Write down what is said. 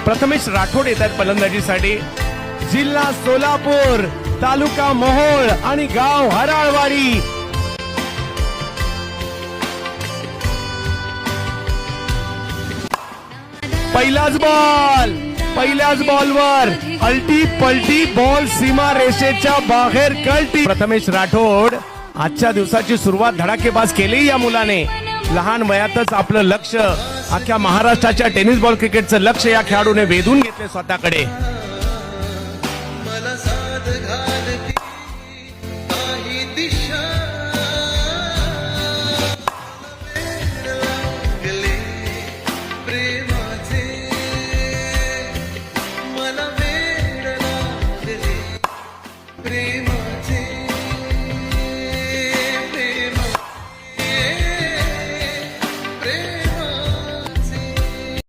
प्रथमेश राठोड येतात फलंदाजीसाठी. जिल्हा सोलापूर, तालुका मोहोळ आणि गाव हराळवाडी. पहिल्याच बॉलवर अल्टी पलटी बॉल सीमा रेषेच्या बाहेर कल्टी. प्रथमेश राठोड आजच्या दिवसाची सुरुवात धडाकेबाज केली या मुलाने. लहान वयातच आपलं लक्ष, अख्ख्या महाराष्ट्राच्या टेनिस बॉल क्रिकेटचं लक्ष या खेळाडूने वेधून घेतले स्वतःकडे.